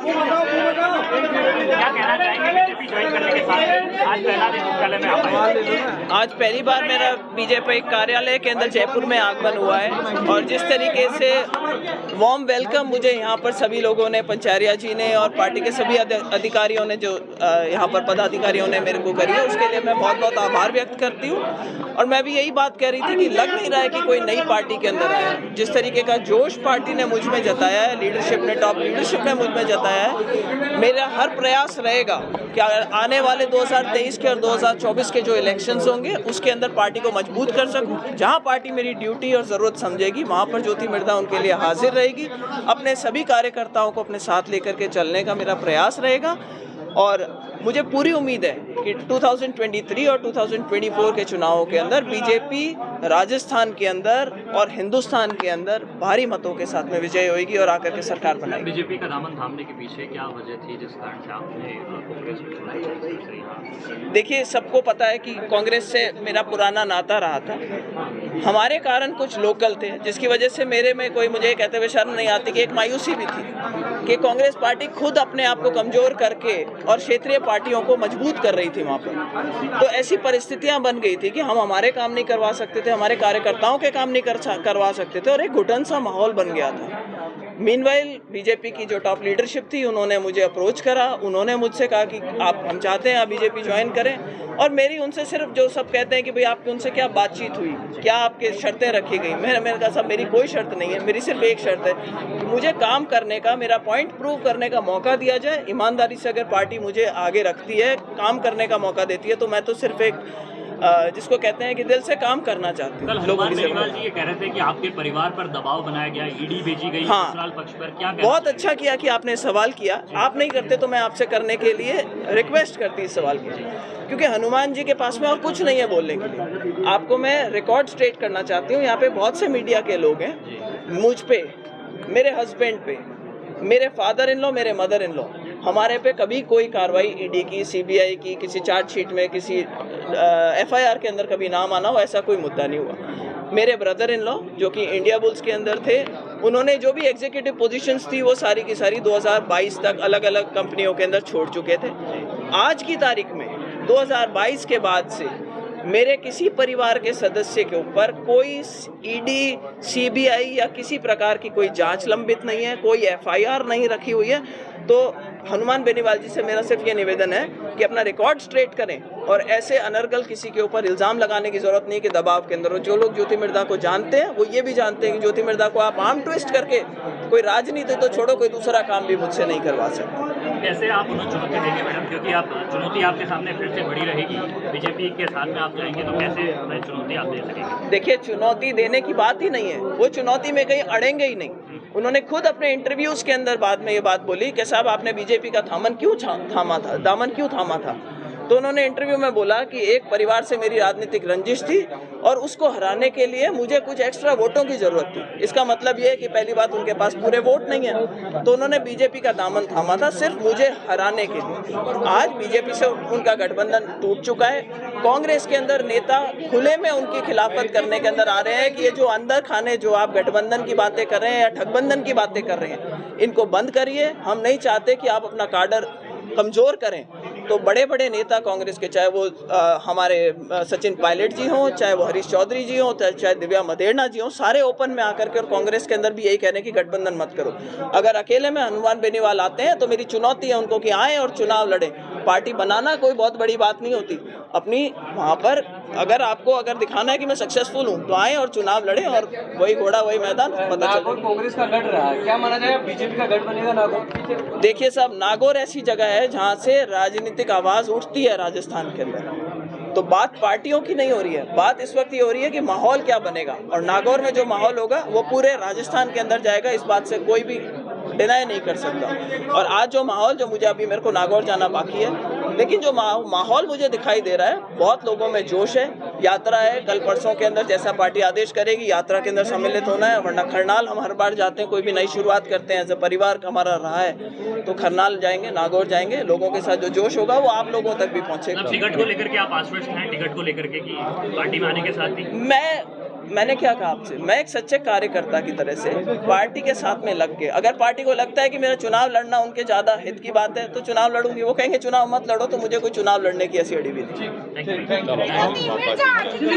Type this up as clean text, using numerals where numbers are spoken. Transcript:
क्या कहना चाहेंगे बीजेपी ज्वाइन करने के साथ आज पहला दिन मुख्यालय में आप आए? आज पहली बार मेरा बीजेपी कार्यालय के अंदर जयपुर में आगमन हुआ है और जिस तरीके से वार्म वेलकम मुझे यहाँ पर सभी लोगों ने, पंचारिया जी ने और पार्टी के सभी अधिकारियों ने, जो यहाँ पर पदाधिकारियों ने मेरे को करी है, उसके लिए मैं बहुत बहुत आभार व्यक्त करती हूँ। और मैं भी यही बात कह रही थी कि लग नहीं रहा है कि कोई नई पार्टी के अंदर आया है। जिस तरीके का जोश पार्टी ने मुझ में जताया है, लीडरशिप ने, टॉप लीडरशिप ने मुझ में जताया है, मेरा हर प्रयास रहेगा कि आने वाले 2023 के और 2024 के जो इलेक्शंस होंगे उसके अंदर पार्टी को मजबूत कर सकूं। जहां पार्टी मेरी ड्यूटी और ज़रूरत समझेगी वहां पर ज्योति मिर्धा उनके लिए हाजिर रहेगी। अपने सभी कार्यकर्ताओं को अपने साथ लेकर के चलने का मेरा प्रयास रहेगा और मुझे पूरी उम्मीद है कि 2023 और 2024 के चुनावों के अंदर बीजेपी राजस्थान के अंदर और हिंदुस्तान के अंदर भारी मतों के साथ में विजय होगी और आकर के सरकार बनाएगी। बीजेपी का दामन थामने के पीछे क्या वजह थी जिस कारण से आपने कांग्रेस में छोड़ा? देखिए, सबको पता है कि कांग्रेस से मेरा पुराना नाता रहा था। हमारे कारण कुछ लोकल थे जिसकी वजह से मेरे में कोई, मुझे कहते हुए शर्म नहीं आती कि एक मायूसी भी थी कि कांग्रेस पार्टी खुद अपने आप को कमजोर करके और क्षेत्रीय पार्टियों को मजबूत कर रही थी वहाँ पर। तो ऐसी परिस्थितियाँ बन गई थी कि हम हमारे काम नहीं करवा सकते थे, हमारे कार्यकर्ताओं के काम नहीं करवा सकते थे और एक घुटन सा माहौल बन गया था। मीनवाइल बीजेपी की जो टॉप लीडरशिप थी उन्होंने मुझे अप्रोच करा, उन्होंने मुझसे कहा कि हम चाहते हैं आप बीजेपी ज्वाइन करें। और मेरी उनसे सिर्फ, जो सब कहते हैं कि भाई आपकी उनसे क्या बातचीत हुई, क्या आपके शर्तें रखी गई, मैंने कहा साहब मेरी कोई शर्त नहीं है, मेरी सिर्फ एक शर्त है कि मुझे काम करने का, मेरा पॉइंट प्रूव करने का मौका दिया जाए। ईमानदारी से अगर पार्टी मुझे आगे रखती है, काम करने का मौका देती है, तो मैं तो सिर्फ एक जिसको कहते हैं कि दिल से काम करना चाहती हूँ। लोगों की सेवा। जी ये कह रहे थे कि आपके परिवार पर दबाव बनाया गया, ईडी भेजी गई ससुराल पक्ष पर, क्या बहुत अच्छा किया कि आपने सवाल किया। आप नहीं करते तो मैं आपसे करने के लिए रिक्वेस्ट करती इस सवाल की, क्योंकि हनुमान जी के पास में और कुछ नहीं है बोलने के लिए। आपको मैं रिकॉर्ड स्ट्रेट करना चाहती हूँ। यहाँ पे बहुत से मीडिया के लोग हैं, मुझ पे, मेरे हस्बैंड पे, मेरे फादर इन लॉ, मेरे मदर इन लॉ, हमारे पे कभी कोई कार्रवाई ईडी की, सीबीआई की, किसी चार्जशीट में, किसी एफआईआर के अंदर कभी नाम आना हो, ऐसा कोई मुद्दा नहीं हुआ। मेरे ब्रदर इन लॉ जो कि इंडिया बुल्स के अंदर थे, उन्होंने जो भी एग्जीक्यूटिव पोजीशंस थी वो सारी की सारी 2022 तक अलग अलग कंपनियों के अंदर छोड़ चुके थे। आज की तारीख में 2022 के बाद से मेरे किसी परिवार के सदस्य के ऊपर कोई ईडी, सीबीआई या किसी प्रकार की कोई जांच लंबित नहीं है, कोई एफआईआर नहीं रखी हुई है। तो हनुमान बेनीवाल जी से मेरा सिर्फ ये निवेदन है कि अपना रिकॉर्ड स्ट्रेट करें और ऐसे अनर्गल किसी के ऊपर इल्ज़ाम लगाने की ज़रूरत नहीं कि दबाव के अंदर हो। जो लोग ज्योति मिर्धा को जानते हैं वो ये भी जानते हैं कि ज्योति मिर्धा को आप आर्म ट्विस्ट करके कोई राजनीति तो छोड़ो, कोई दूसरा काम भी मुझसे नहीं करवा सकते। कैसे आप उन्हें चुनौती देंगे मैडम, क्योंकि आप चुनौती आपके सामने फिर से बड़ी रहेगी, बीजेपी के साथ में आप जाएंगे तो कैसे चुनौती आप दे सकेंगे? देखिए, चुनौती देने की बात ही नहीं है, वो चुनौती में कहीं अड़ेंगे ही नहीं। उन्होंने खुद अपने इंटरव्यूज के अंदर बाद में ये बात बोली कि साहब आपने बीजेपी का दामन क्यों थामा था। तो उन्होंने इंटरव्यू में बोला कि एक परिवार से मेरी राजनीतिक रंजिश थी और उसको हराने के लिए मुझे कुछ एक्स्ट्रा वोटों की जरूरत थी। इसका मतलब ये है कि पहली बात, उनके पास पूरे वोट नहीं है, तो उन्होंने बीजेपी का दामन थामा था सिर्फ मुझे हराने के लिए। आज बीजेपी से उनका गठबंधन टूट चुका है। कांग्रेस के अंदर नेता खुले में उनकी खिलाफत करने के अंदर आ रहे हैं कि ये जो अंदर खाने, जो आप गठबंधन की बातें कर रहे हैं या ठगबंधन की बातें कर रहे हैं, इनको बंद करिए। हम नहीं चाहते कि आप अपना काडर कमजोर करें। तो बड़े बड़े नेता कांग्रेस के, चाहे वो हमारे सचिन पायलट जी हों, चाहे वो हरीश चौधरी जी हों, चाहे दिव्या मदेरणा जी हों, सारे ओपन में आकर के और कांग्रेस के अंदर भी यही कह रहे हैं कि गठबंधन मत करो। अगर अकेले में हनुमान बेनीवाल आते हैं तो मेरी चुनौती है उनको कि आए और चुनाव लड़े। पार्टी बनाना कोई बहुत बड़ी बात नहीं होती। अपनी वहाँ पर अगर दिखाना है कि मैं सक्सेसफुल हूँ तो आए और चुनाव लड़े और वही घोड़ा वही मैदान पता चले। कांग्रेस का गढ़ रहा है, क्या माना जाए बीजेपी का गढ़ बनेगा नागौर? देखिए साहब, नागौर ऐसी जगह है जहाँ से राजनीतिक आवाज उठती है राजस्थान के अंदर। तो बात पार्टियों की नहीं हो रही है, बात इस वक्त ये हो रही है कि माहौल क्या बनेगा। और नागौर में जो माहौल होगा वो पूरे राजस्थान के अंदर जाएगा, इस बात से कोई भी डिनाई नहीं कर सकता। और आज जो माहौल, जो मुझे अभी, मेरे को नागौर जाना बाकी है, लेकिन जो माहौल मुझे दिखाई दे रहा है, बहुत लोगों में जोश है। यात्रा है, कल परसों के अंदर जैसा पार्टी आदेश करेगी यात्रा के अंदर सम्मिलित होना है। वरना खरनाल हम हर बार जाते हैं, कोई भी नई शुरुआत करते हैं, जब परिवार हमारा रहा है तो खरनाल जाएंगे, नागौर जाएंगे। लोगों के साथ जो जोश होगा वो आप लोगों तक भी पहुंचेगा। टिकट को लेकर के आप आश्वस्त हैं, टिकट को लेकर के कि पार्टी में आने के साथ ही? मैंने क्या कहा आपसे, मैं एक सच्चे कार्यकर्ता की तरह से पार्टी के साथ में लग के, अगर पार्टी को लगता है कि मेरा चुनाव लड़ना उनके ज्यादा हित की बात है तो चुनाव लड़ूंगी। वो कहेंगे चुनाव मत लड़ो तो मुझे कोई चुनाव लड़ने की ऐसी अड़ी भी नहीं। Thank you.